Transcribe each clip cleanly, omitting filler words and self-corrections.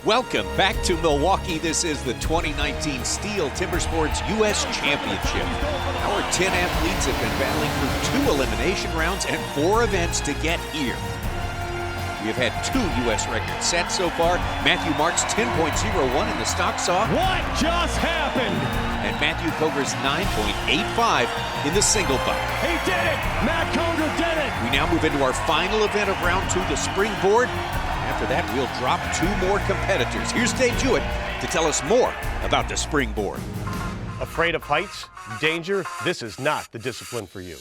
Welcome back to Milwaukee. This is the 2019 STIHL Timbersports U.S. Championship. Our 10 athletes have been battling through 2 elimination rounds and 4 events to get here. We have had 2 U.S. records set so far. Matthew Marks 10.01 in the stock saw. What just happened? And Matthew Coger's 9.85 in the single buck. He did it! Matt Coger did it! We now move into our final event of round 2, the Springboard. After that, we'll drop 2 more competitors. Here's Dave Jewett to tell us more about the Springboard. Afraid of heights? Danger? This is not the discipline for you.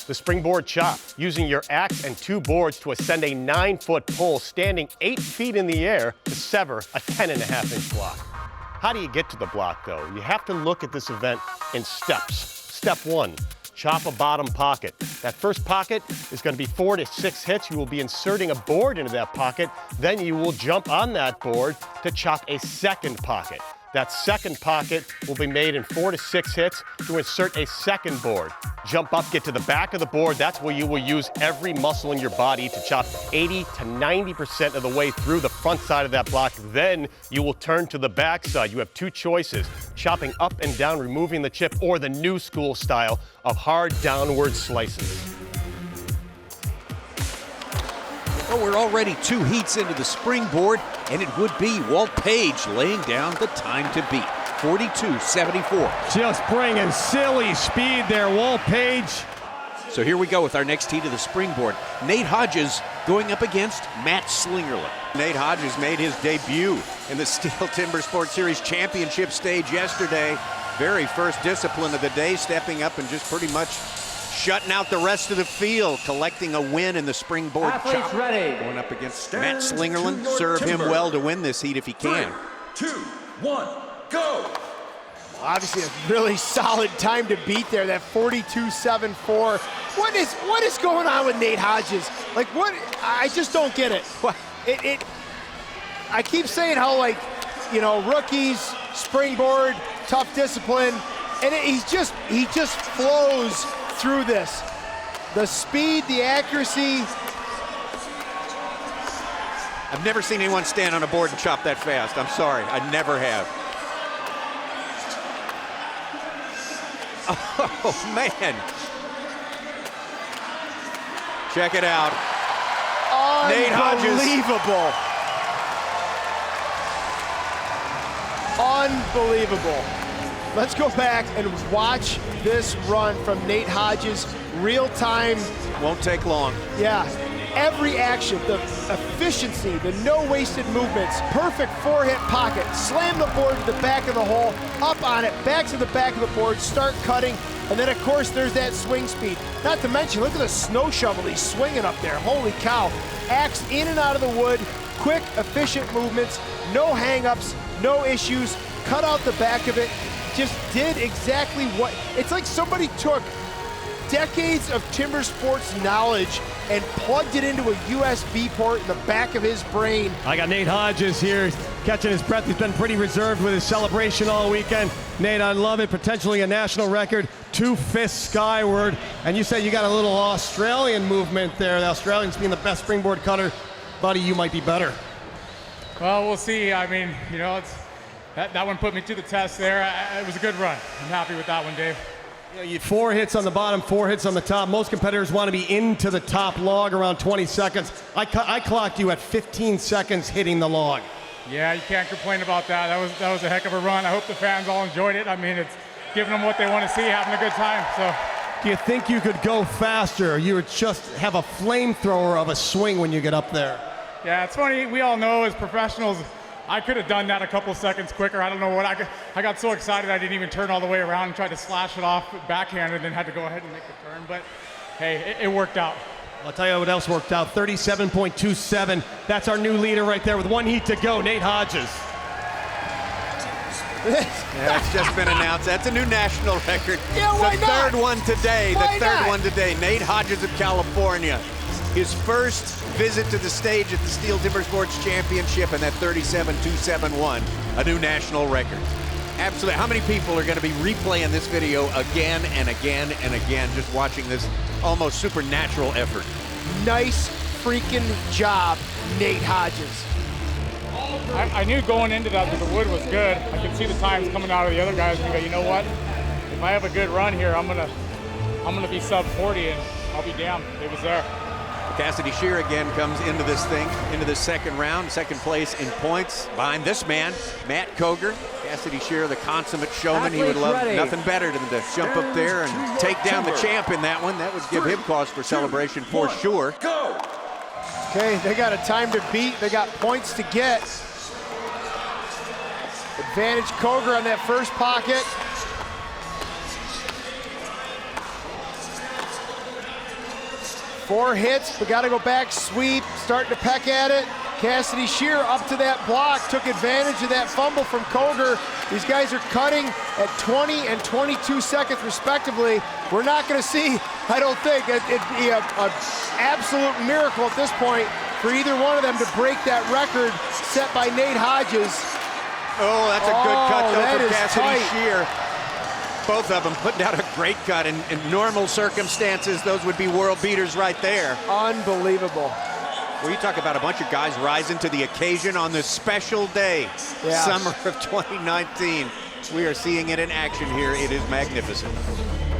The Springboard chop, using your axe and 2 boards to ascend a 9-foot pole standing 8 feet in the air to sever a 10.5-inch block. How do you get to the block, though? You have to look at this event in steps. Step 1, chop a bottom pocket. That first pocket is going to be 4 to 6 hits. You will be inserting a board into that pocket. Then you will jump on that board to chop a second pocket. That second pocket will be made in 4 to 6 hits to insert a second board. Jump up, get to the back of the board. That's where you will use every muscle in your body to chop 80 to 90% of the way through the front side of that block. Then you will turn to the back side. You have 2 choices, chopping up and down, removing the chip, or the new school style of hard downward slices. Well, we're already 2 heats into the Springboard, and it would be Walt Page laying down the time to beat, 42.74. Just bringing silly speed there, Walt Page. So here we go with our next heat of the Springboard. Nate Hodges going up against Matt Slingerland. Nate Hodges made his debut in the STIHL Timbersports Series Championship stage yesterday. Very first discipline of the day, stepping up and just pretty much shutting out the rest of the field, collecting a win in the Springboard chop. Ready. Going up against Matt Slingerland. Serve him well to win this heat if he can. 3, 2, 1, go! Obviously a really solid time to beat there, that 42.74. What is going on with Nate Hodges? Like, what? I just don't get it. I keep saying how, like, you know, rookies, Springboard, tough discipline, and he just flows through this. The speed, the accuracy. I've never seen anyone stand on a board and chop that fast. I'm sorry, I never have. Oh, man. Check it out. Nate Hodges. Unbelievable. Let's go back and watch this run from Nate Hodges, real time. Won't take long. Yeah, every action, the efficiency, the no wasted movements, perfect 4-hit pocket, slam the board to the back of the hole, up on it, back to the back of the board, start cutting, and then of course there's that swing speed. Not to mention, look at the snow shovel he's swinging up there, holy cow. Axe in and out of the wood, quick, efficient movements, no hang-ups, no issues, cut out the back of it. Just did exactly what, it's like somebody took decades of timber sports knowledge and plugged it into a USB port in the back of his brain. I got Nate Hodges here catching his breath. He's been pretty reserved with his celebration all weekend. Nate, I love it, potentially a national record, 2 fists skyward. And you said you got a little Australian movement there. The Australians being the best springboard cutter. Buddy, you might be better. Well, we'll see. I mean, you know, that one put me to the test there. It was a good run. I'm happy with that one, Dave. You know, you 4 hits on the bottom, 4 hits on the top. Most competitors want to be into the top log around 20 seconds. I clocked you at 15 seconds hitting the log. Yeah, you can't complain about that. That was a heck of a run. I hope the fans all enjoyed it. I mean, it's giving them what they want to see, having a good time. So, do you think you could go faster? You would just have a flamethrower of a swing when you get up there. Yeah, it's funny. We all know as professionals, I could have done that a couple seconds quicker. I don't know what I got so excited I didn't even turn all the way around and tried to slash it off backhand and then had to go ahead and make the turn. But hey, it worked out. I'll tell you what else worked out. 37.27. That's our new leader right there with 1 heat to go. Nate Hodges. Yeah, it's just been announced. That's a new national record. Yeah, why the not? third one today. Why the third not? one today. Nate Hodges of California. His first visit to the stage at the STIHL Timbersports Championship, and that 37.271, a new national record. Absolutely. How many people are going to be replaying this video again and again and again, just watching this almost supernatural effort? Nice freaking job, Nate Hodges. I knew going into that the wood was good. I could see the times coming out of the other guys and go, you know what? If I have a good run here, I'm gonna be sub 40 and I'll be damned. It was there. Cassidy Shear again comes into this thing, into this second round, second place in points behind this man, Matt Koger. Cassidy Shear, the consummate showman. He would love nothing better than to jump up there and take down the champ in that one. That would give him cause for celebration for sure. Go! Okay, they got a time to beat. They got points to get. Advantage Koger on that first pocket. Four hits, but got to go back, sweep, starting to peck at it. Cassidy Shear up to that block, took advantage of that fumble from Koger. These guys are cutting at 20 and 22 seconds respectively. We're not going to see, I don't think, it'd be an absolute miracle at this point for either one of them to break that record set by Nate Hodges. Oh, that's a good cut though that for is Cassidy tight. Shear. Both of them putting out a great cut. In normal circumstances, those would be world beaters right there. Unbelievable. Well, you talk about a bunch of guys rising to the occasion on this special day, Yeah. summer of 2019. We are seeing it in action here. It is magnificent.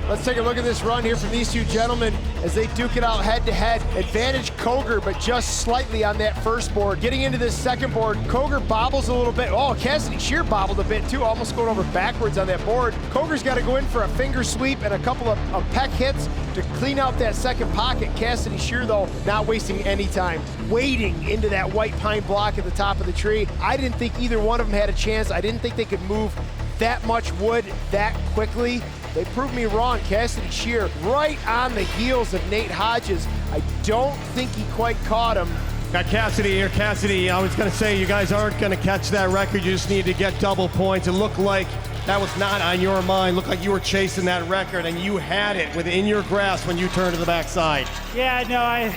Let's take a look at this run here from these two gentlemen as they duke it out head-to-head. Advantage Koger, but just slightly on that first board. Getting into this second board, Koger bobbles a little bit. Oh, Cassidy Shear bobbled a bit too, almost going over backwards on that board. Koger's got to go in for a finger sweep and a couple of peck hits to clean out that second pocket. Cassidy Shear, though, not wasting any time, wading into that white pine block at the top of the tree. I didn't think either one of them had a chance. I didn't think they could move that much wood that quickly. They proved me wrong. Cassidy Shear right on the heels of Nate Hodges. I don't think he quite caught him. Got Cassidy here. Cassidy, I was going to say, you guys aren't going to catch that record. You just need to get double points. It looked like that was not on your mind. Looked like you were chasing that record, and you had it within your grasp when you turned to the backside. Yeah, no, I'm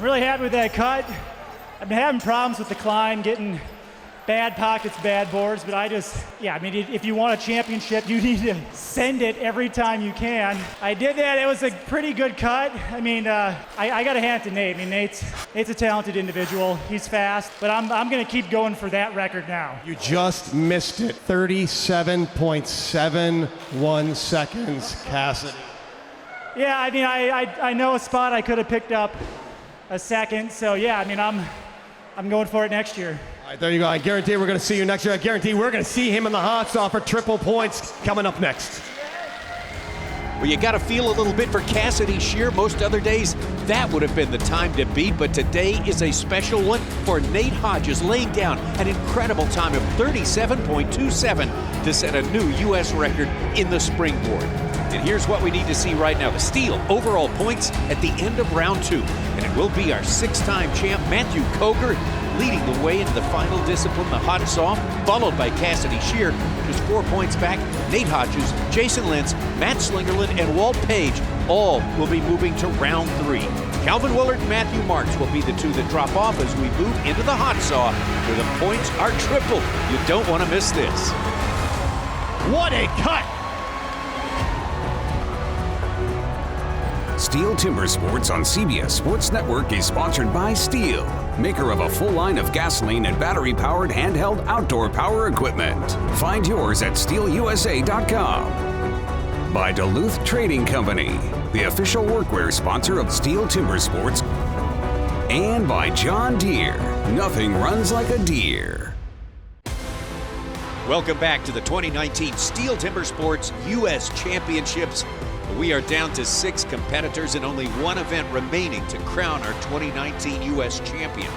really happy with that cut. I've been having problems with the climb, getting bad pockets, bad boards, but I mean, if you want a championship, you need to send it every time you can. I did that. It was a pretty good cut. I mean, I got to hand it to Nate. I mean, Nate's a talented individual. He's fast, but I'm going to keep going for that record now. You just missed it. 37.71 seconds, Cassidy. Yeah, I mean, I know a spot I could have picked up a second, so yeah, I mean, I'm going for it next year. All right, there you go. I guarantee we're going to see you next year. I guarantee we're going to see him in the hot stop for triple points coming up next. Well, you got to feel a little bit for Cassidy Shear. Most other days, that would have been the time to beat, but today is a special one for Nate Hodges, laying down an incredible time of 37.27 to set a new U.S. record in the Springboard. And here's what we need to see right now. The STIHL overall points at the end of round 2. And it will be our 6-time champ, Matthew Koger, leading the way into the final discipline, the hot saw, followed by Cassidy Shear, just 4 points back. Nate Hodges, Jason Lentz, Matt Slingerland, and Walt Page all will be moving to round 3. Calvin Willard and Matthew Marks will be the two that drop off as we move into the hot saw, where the points are triple. You don't want to miss this. What a cut! STIHL Timbersports on CBS Sports Network is sponsored by STIHL, maker of a full line of gasoline and battery-powered handheld outdoor power equipment. Find yours at STIHLUSA.com. By Duluth Trading Company, the official workwear sponsor of STIHL Timbersports. And by John Deere, nothing runs like a deer. Welcome back to the 2019 STIHL Timbersports U.S. Championships. We are down to 6 competitors and only one event remaining to crown our 2019 U.S. champion.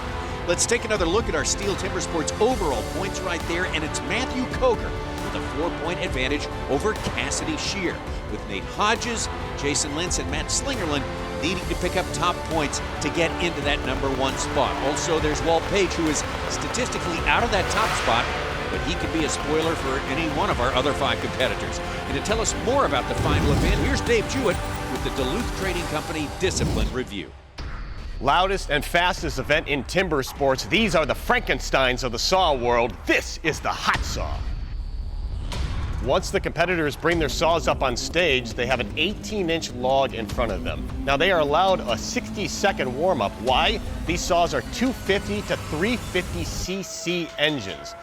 Let's take another look at our STIHL Timbersports overall points right there, and it's Matthew Koger with a 4-point advantage over Cassidy Shear, with Nate Hodges, Jason Lentz, and Matt Slingerland needing to pick up top points to get into that #1 spot. Also, there's Walt Page, who is statistically out of that top spot, but he could be a spoiler for any one of our other 5 competitors. And to tell us more about the final event, here's Dave Jewett with the Duluth Trading Company Discipline Review. Loudest and fastest event in timber sports. These are the Frankensteins of the saw world. This is the hot saw. Once the competitors bring their saws up on stage, they have an 18-inch log in front of them. Now they are allowed a 60-second warm-up. Why? These saws are 250 to 350 cc engines.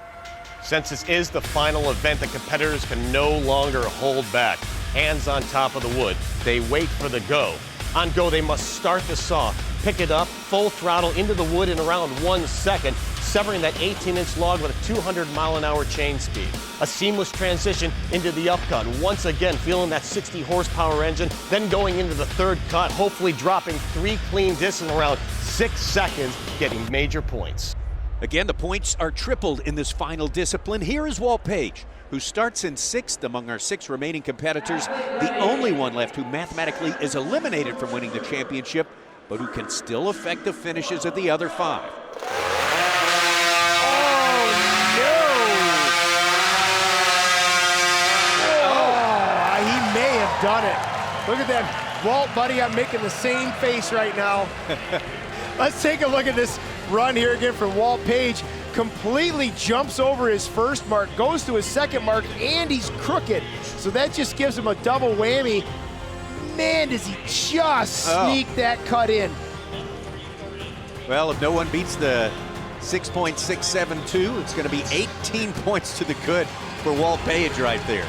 Since this is the final event, the competitors can no longer hold back. Hands on top of the wood. They wait for the go. On go, they must start the saw, pick it up, full throttle into the wood in around 1 second, severing that 18-inch log with a 200-mile-an-hour chain speed. A seamless transition into the upcut. Once again, feeling that 60 horsepower engine, then going into the third cut, hopefully dropping 3 clean discs in around 6 seconds, getting major points. Again, the points are tripled in this final discipline. Here is Walt Page, who starts in 6th among our 6 remaining competitors, the only one left who mathematically is eliminated from winning the championship, but who can still affect the finishes of the other 5. Done it. Look at that. Walt, buddy, I'm making the same face right now. Let's take a look at this run here again from Walt Page. Completely jumps over his first mark, goes to his second mark, and he's crooked. So that just gives him a double whammy. Man, does he just sneak that cut in. Well, if no one beats the 6.672, it's going to be 18 points to the good for Walt Page right there.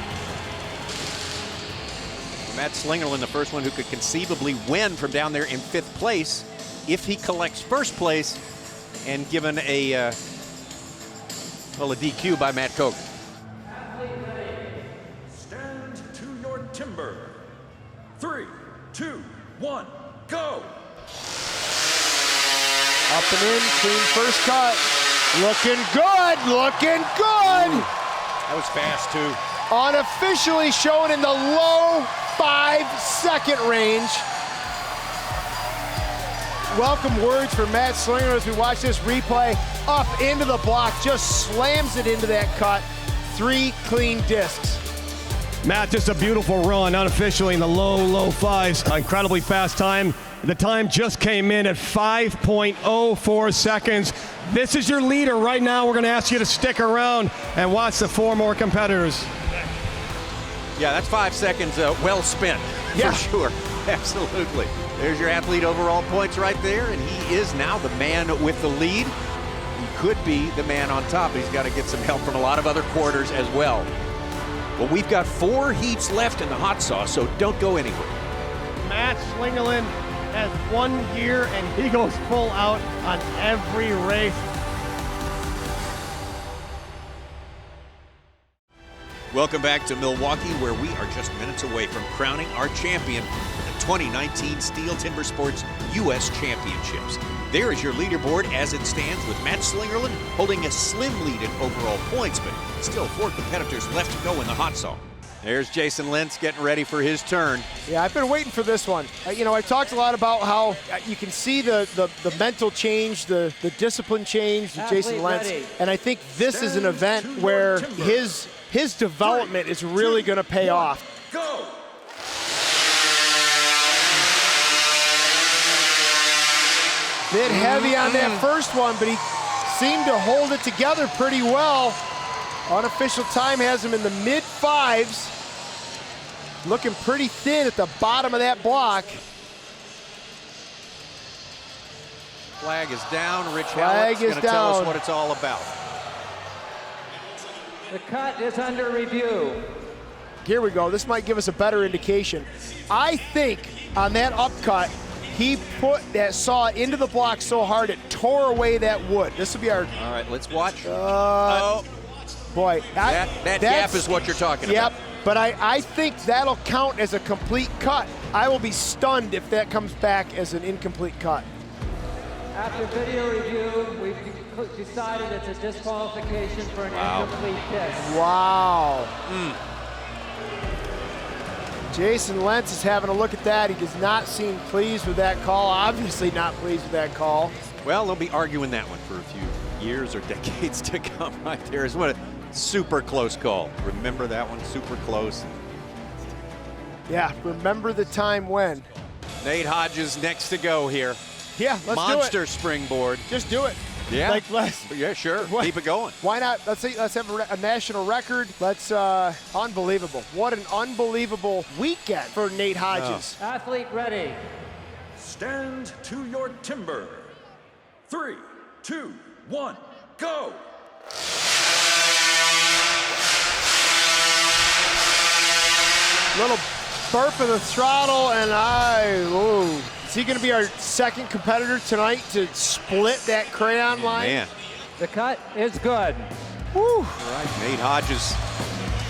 Matt Slingerland, the first one who could conceivably win from down there in 5th place if he collects first place, and given a DQ by Matt Coker. Stand to your timber. 3, 2, 1, go! Up and in, clean first cut. Looking good, looking good! That was fast too. Unofficially shown in the low 5-second range. Welcome words for Matt Slinger as we watch this replay. Up into the block, just slams it into that cut. 3 clean discs. Matt, just a beautiful run, unofficially in the low 5s. Incredibly fast time. The time just came in at 5.04 seconds. This is your leader right now. We're going to ask you to stick around and watch the 4 more competitors. Yeah, that's 5 seconds well spent, for sure. Absolutely. There's your athlete overall points right there, and he is now the man with the lead. He could be the man on top. He's got to get some help from a lot of other quarters as well. Well, we've got 4 heats left in the hot sauce, so don't go anywhere. Matt Slingerland has 1 year, and he goes full out on every race. Welcome back to Milwaukee, where we are just minutes away from crowning our champion for the 2019 STIHL Timbersports U.S. Championships. There is your leaderboard as it stands, with Matt Slingerland holding a slim lead in overall points, but still 4 competitors left to go in the hot saw. There's Jason Lentz getting ready for his turn. Yeah, I've been waiting for this one. I talked a lot about how you can see the mental change, the discipline change, Jason Lentz. And I think this is an event where his development is really going to pay off. Go! Bit heavy on that first one, but he seemed to hold it together pretty well. Unofficial time has him in the mid-5s. Looking pretty thin at the bottom of that block. Flag is down. Rich Hallett's going to tell us what it's all about. The cut is under review. Here we go. This might give us a better indication. I think on that upcut, he put that saw into the block so hard it tore away that wood. This will be our... All right, let's watch. Boy, that gap is what you're talking about. Yep, but I think that'll count as a complete cut. I will be stunned if that comes back as an incomplete cut. After video review, we've decided it's a disqualification for an incomplete disc. Wow. Jason Lentz is having a look at that. He does not seem pleased with that call. Obviously not pleased with that call. Well, they'll be arguing that one for a few years or decades to come right there. It's what a super close call. Remember that one? Super close. Yeah, remember the time when. Nate Hodges next to go here. Yeah, let's do it. Monster springboard. Just do it. Yeah. Like, yeah, sure. What? Keep it going. Why not? Let's have a national record. Let's unbelievable. What an unbelievable weekend for Nate Hodges. Athlete ready. Stand to your timber. 3, 2, 1, go! Little burp of the throttle, and is he going to be our second competitor tonight to split that crayon line? Man. The cut is good. Woo. All right, Nate Hodges,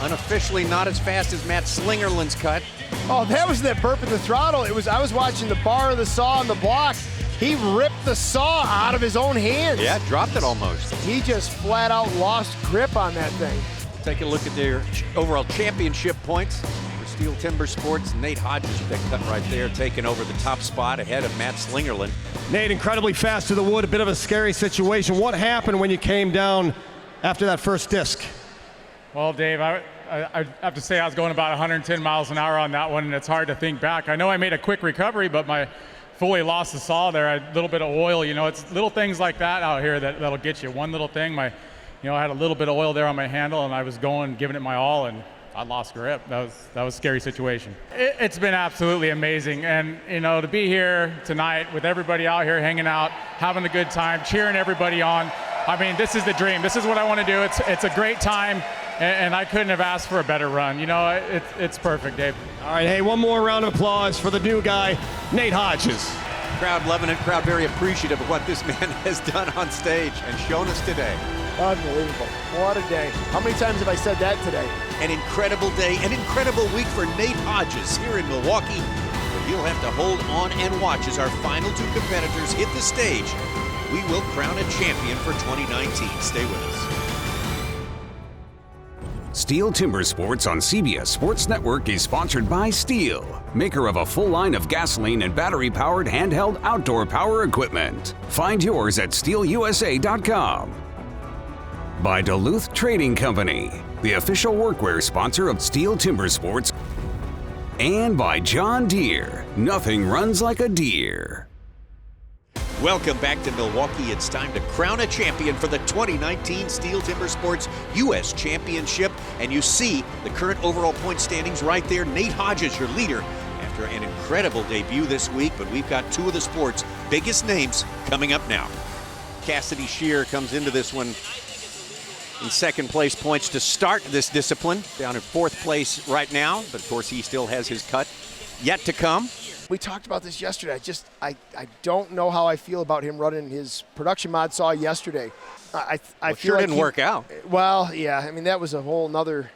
unofficially not as fast as Matt Slingerland's cut. Oh, that was that burp of the throttle. I was watching the bar of the saw on the block. He ripped the saw out of his own hands. Yeah, dropped it almost. He just flat out lost grip on that thing. Take a look at their overall championship points. Steel Timber Sports, Nate Hodges, that cut right there, taking over the top spot ahead of Matt Slingerland. Nate, incredibly fast to the wood, a bit of a scary situation. What happened when you came down after that first disc? Well, Dave, I have to say I was going about 110 miles an hour on that one, and it's hard to think back. I know I made a quick recovery, but I fully lost the saw there. A little bit of oil, it's little things like that out here that'll get you. One little thing, I had a little bit of oil there on my handle, and I was giving it my all, and I lost grip. That was a scary situation. It's been absolutely amazing, and to be here tonight with everybody out here hanging out, having a good time, cheering everybody on. I mean, this is the dream. This is what I want to do. It's a great time, and I couldn't have asked for a better run. It's perfect, Dave. All right, hey, one more round of applause for the new guy, Nate Hodges. Crowd loving it, crowd very appreciative of what this man has done on stage and shown us today. Unbelievable. What a day. How many times have I said that today? An incredible day, an incredible week for Nate Hodges here in Milwaukee. But he'll have to hold on and watch as our final two competitors hit the stage. We will crown a champion for 2019. Stay with us. STIHL Timbersports on CBS Sports Network is sponsored by STIHL, maker of a full line of gasoline and battery-powered handheld outdoor power equipment. Find yours at stihlusa.com. By Duluth Trading Company, the official workwear sponsor of STIHL Timbersports. And by John Deere, nothing runs like a deer. Welcome back to Milwaukee. It's time to crown a champion for the 2019 STIHL Timbersports U.S. Championship. And you see the current overall point standings right there. Nate Hodges, your leader, after an incredible debut this week. But we've got two of the sport's biggest names coming up now. Cassidy Shear comes into this one in second place points to start this discipline. Down in fourth place right now. But of course, he still has his cut yet to come. We talked about this yesterday. I don't know how I feel about him running his production mod saw yesterday. I feel sure like didn't work out. Well, yeah. I mean, that was a whole nother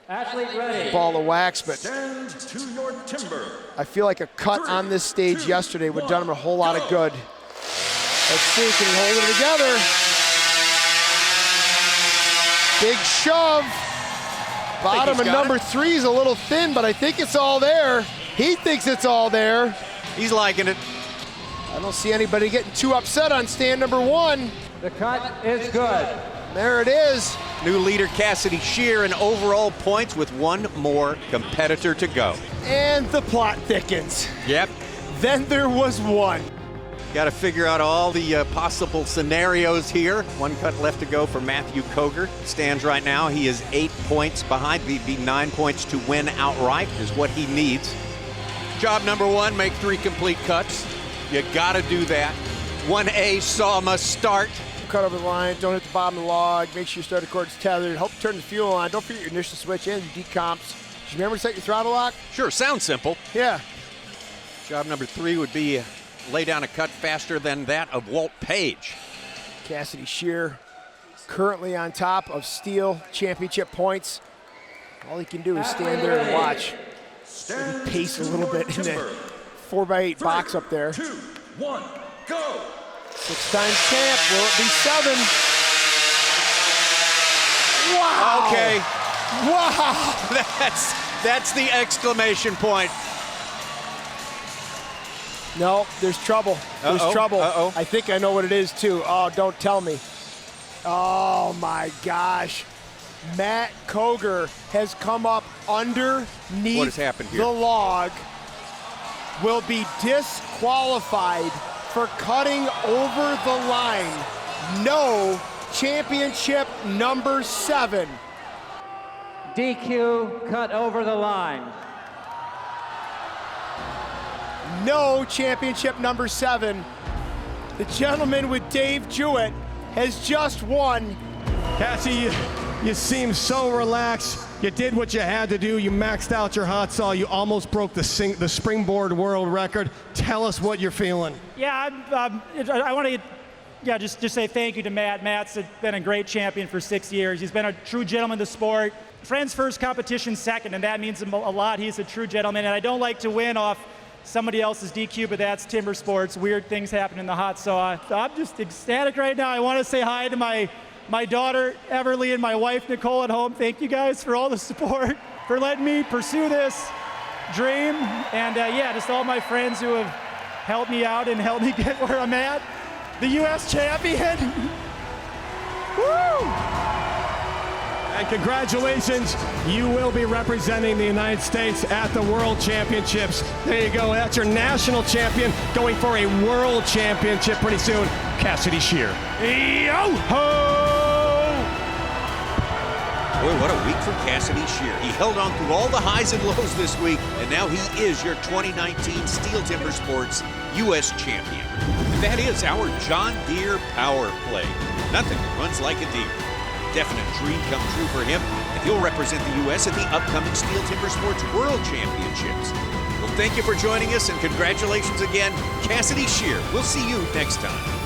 ball of wax. But Stand to your timber. I feel like a cut on this stage yesterday would have done him a whole lot of good. Let's see, can he hold it together? Big shove. Bottom of number 3 is a little thin, but I think it's all there. He thinks it's all there. He's liking it. I don't see anybody getting too upset on stand number 1. The cut is good. There it is. New leader Cassidy Shear in overall points with one more competitor to go. And the plot thickens. Yep. Then there was one. Got to figure out all the possible scenarios here. One cut left to go for Matthew Koger. Stands right now. He is 8 points behind. He'd be 9 points to win outright is what he needs. Job number 1, make 3 complete cuts. You got to do that. 1A saw must start. Cut over the line, don't hit the bottom of the log, make sure your starter cord's tethered, help turn the fuel on, don't forget your ignition switch and your decomps. Did you remember to set your throttle lock? Sure, sounds simple. Yeah. Job number 3 would be lay down a cut faster than that of Walt Page. Cassidy Shear currently on top of STIHL championship points. All he can do is stand there and watch. Maybe pace a little bit in that 4x8 box up there. 2, 1, go! 6-time champ, will it be 7? Wow! Okay. Wow! That's the exclamation point. No, there's trouble. There's trouble. Uh-oh. I think I know what it is too. Oh, don't tell me. Oh my gosh. Matt Koger has come up underneath What has happened here? the log. Will be disqualified for cutting over the line No. Championship number 7. DQ, cut over the line. No. Championship number 7. The gentleman with Dave Jewett has just won. Cassie, you seem so relaxed. You did what you had to do. You maxed out your hot saw. You almost broke the Springboard world record. Tell us what you're feeling. Yeah, I want to just say thank you to Matt. Matt's been a great champion for 6 years. He's been a true gentleman of the sport. Friends first, competition second, and that means a lot. He's a true gentleman, and I don't like to win off somebody else's DQ, but that's timber sports. Weird things happen in the hot saw. I'm just ecstatic right now. I want to say hi to my daughter, Everly, and my wife, Nicole, at home. Thank you guys for all the support, for letting me pursue this dream. And just all my friends who have helped me out and helped me get where I'm at. The U.S. champion. Woo! And congratulations, you will be representing the United States at the World Championships. There you go, that's your national champion going for a World Championship pretty soon, Cassidy Shear. Yo-ho! Boy, what a week for Cassidy Shear. He held on through all the highs and lows this week, and now he is your 2019 STIHL Timbersports U.S. champion. And that is our John Deere Power Play. Nothing runs like a deer. Definite dream come true for him, and he'll represent the U.S. at the upcoming STIHL Timbersports World Championships. Well, thank you for joining us, and congratulations again, Cassidy Shear. We'll see you next time.